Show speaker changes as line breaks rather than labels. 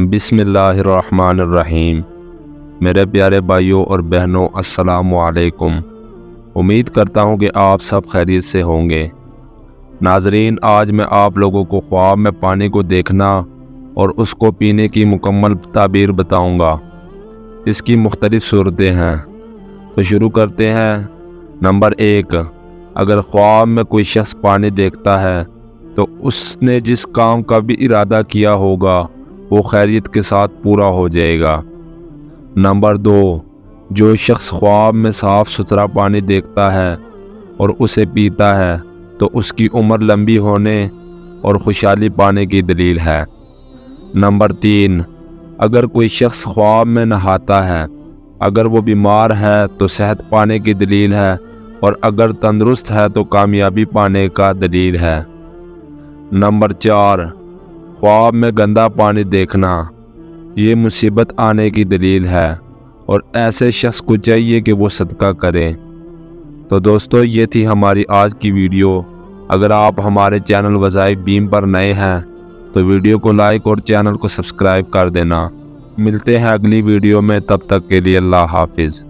بسم اللہ الرحمن الرحیم۔ میرے پیارے بھائیوں اور بہنوں، السلام علیکم۔ امید کرتا ہوں کہ آپ سب خیریت سے ہوں گے۔ ناظرین، آج میں آپ لوگوں کو خواب میں پانی کو دیکھنا اور اس کو پینے کی مکمل تعبیر بتاؤں گا۔ اس کی مختلف صورتیں ہیں، تو شروع کرتے ہیں۔ نمبر 1، اگر خواب میں کوئی شخص پانی دیکھتا ہے تو اس نے جس کام کا بھی ارادہ کیا ہوگا وہ خیریت کے ساتھ پورا ہو جائے گا۔ نمبر 2، جو شخص خواب میں صاف ستھرا پانی دیکھتا ہے اور اسے پیتا ہے تو اس کی عمر لمبی ہونے اور خوشحالی پانے کی دلیل ہے۔ نمبر 3، اگر کوئی شخص خواب میں نہاتا ہے، اگر وہ بیمار ہے تو صحت پانے کی دلیل ہے، اور اگر تندرست ہے تو کامیابی پانے کا دلیل ہے۔ نمبر 4، خواب میں گندا پانی دیکھنا، یہ مصیبت آنے کی دلیل ہے اور ایسے شخص کو چاہیے کہ وہ صدقہ کرے۔ تو دوستو، یہ تھی ہماری آج کی ویڈیو۔ اگر آپ ہمارے چینل وظائف بیم پر نئے ہیں تو ویڈیو کو لائک اور چینل کو سبسکرائب کر دینا۔ ملتے ہیں اگلی ویڈیو میں، تب تک کے لیے اللہ حافظ۔